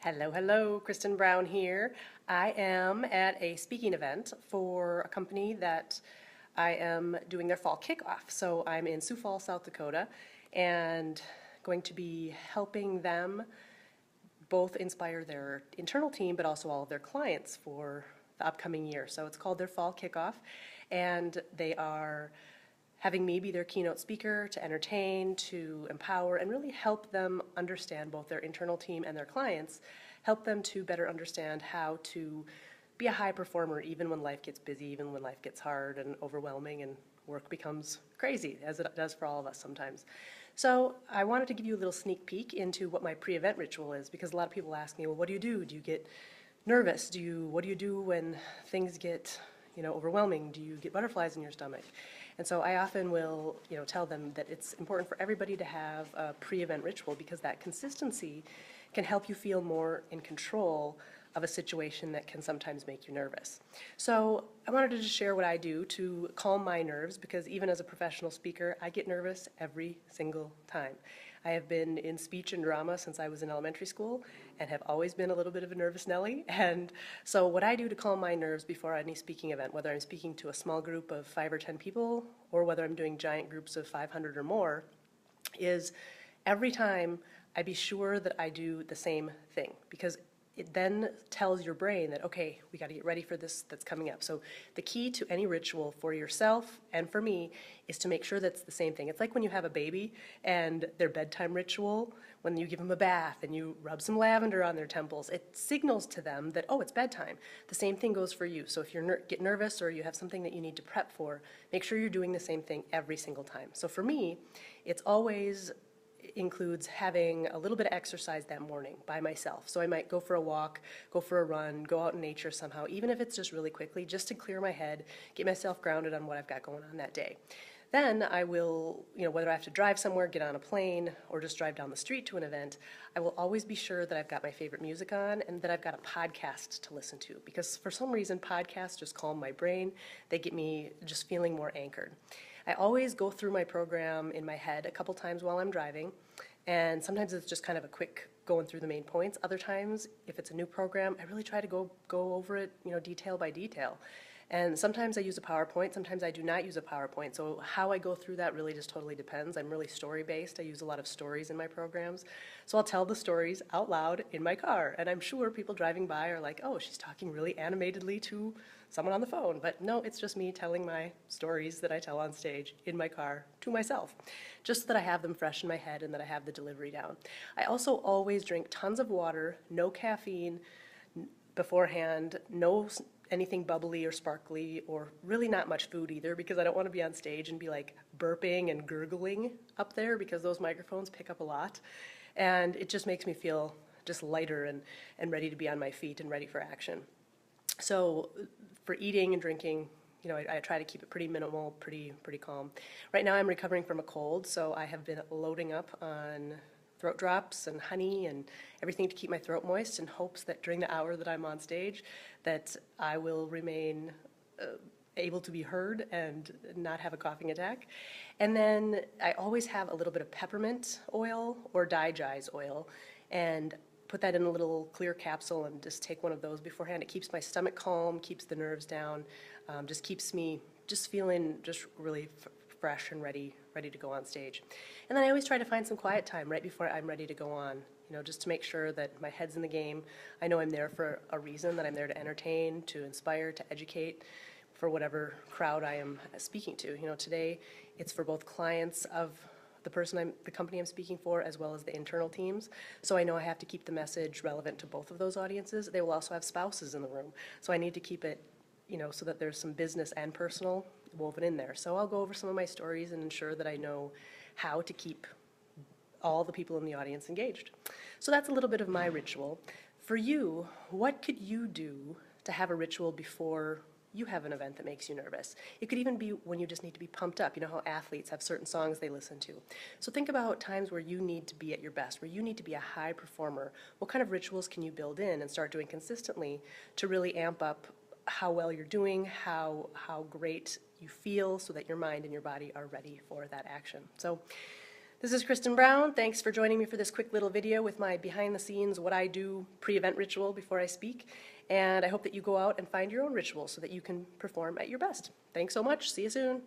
Hello, hello, Kristen Brown here. I am at a speaking event for a company that I am doing their fall kickoff. So I'm in Sioux Falls, South Dakota, and going to be helping them both inspire their internal team, but also all of their clients for the upcoming year. So it's called their fall kickoff, and they are having me be their keynote speaker to entertain, to empower, and really help them understand both their internal team and their clients, help them to better understand how to be a high performer even when life gets busy, even when life gets hard and overwhelming and work becomes crazy, as it does for all of us sometimes. So I wanted to give you a little sneak peek into what my pre-event ritual is, because a lot of people ask me, well, what do you do? Do you get nervous? What do you do when things get overwhelming? Do you get butterflies in your stomach? And so I often will, tell them that it's important for everybody to have a pre-event ritual, because that consistency can help you feel more in control of a situation that can sometimes make you nervous. So I wanted to just share what I do to calm my nerves, because even as a professional speaker, I get nervous every single time. I have been in speech and drama since I was in elementary school and have always been a little bit of a nervous Nelly. And so what I do to calm my nerves before any speaking event, whether I'm speaking to a small group of 5 or 10 people or whether I'm doing giant groups of 500 or more, is every time I be sure that I do the same thing, because it then tells your brain that, okay, we got to get ready for this that's coming up. So the key to any ritual for yourself and for me is to make sure that's the same thing. It's like when you have a baby and their bedtime ritual, when you give them a bath and you rub some lavender on their temples, it signals to them that, oh, it's bedtime. The same thing goes for you. So if you get nervous or you have something that you need to prep for, make sure you're doing the same thing every single time. So for me, it's always includes having a little bit of exercise that morning by myself. So I might go for a walk, go for a run, go out in nature somehow, even if it's just really quickly, just to clear my head, get myself grounded on what I've got going on that day. Then I will, whether I have to drive somewhere, get on a plane, or just drive down the street to an event, I will always be sure that I've got my favorite music on and that I've got a podcast to listen to, because for some reason podcasts just calm my brain. They get me just feeling more anchored. I always go through my program in my head a couple times while I'm driving, and sometimes it's just kind of a quick going through the main points. Other times, if it's a new program, I really try to go over it, detail by detail. And sometimes I use a PowerPoint, sometimes I do not use a PowerPoint. So how I go through that really just totally depends. I'm really story-based. I use a lot of stories in my programs. So I'll tell the stories out loud in my car. And I'm sure people driving by are like, oh, she's talking really animatedly to someone on the phone. But no, it's just me telling my stories that I tell on stage in my car to myself, just so that I have them fresh in my head and that I have the delivery down. I also always drink tons of water, no caffeine beforehand, no anything bubbly or sparkly, or really not much food either, because I don't want to be on stage and be like burping and gurgling up there, because those microphones pick up a lot. And it just makes me feel just lighter and ready to be on my feet and ready for action. So for eating and drinking, I try to keep it pretty minimal, pretty calm. Right now I'm recovering from a cold, so I have been loading up on throat drops and honey and everything to keep my throat moist, in hopes that during the hour that I'm on stage that I will remain able to be heard and not have a coughing attack. And then I always have a little bit of peppermint oil or Digize oil, and put that in a little clear capsule and just take one of those beforehand. It keeps my stomach calm, keeps the nerves down, just keeps me just feeling just really fresh and ready to go on stage. And then I always try to find some quiet time right before I'm ready to go on, just to make sure that my head's in the game. I know I'm there for a reason, that I'm there to entertain, to inspire, to educate, for whatever crowd I am speaking to. Today it's for both clients of the company I'm speaking for, as well as the internal teams. So I know I have to keep the message relevant to both of those audiences. They will also have spouses in the room, so I need to keep it, so that there's some business and personal woven in there. So I'll go over some of my stories and ensure that I know how to keep all the people in the audience engaged. So that's a little bit of my ritual. For you, what could you do to have a ritual before you have an event that makes you nervous? It could even be when you just need to be pumped up. You know how athletes have certain songs they listen to. So think about times where you need to be at your best, where you need to be a high performer. What kind of rituals can you build in and start doing consistently to really amp up how well you're doing, how great you feel, so that your mind and your body are ready for that action? So This is Kristen Brown. Thanks for joining me for this quick little video with my behind the scenes, what I do pre-event ritual before I speak. And I hope that you go out and find your own ritual so that you can perform at your best. Thanks so much. See you soon.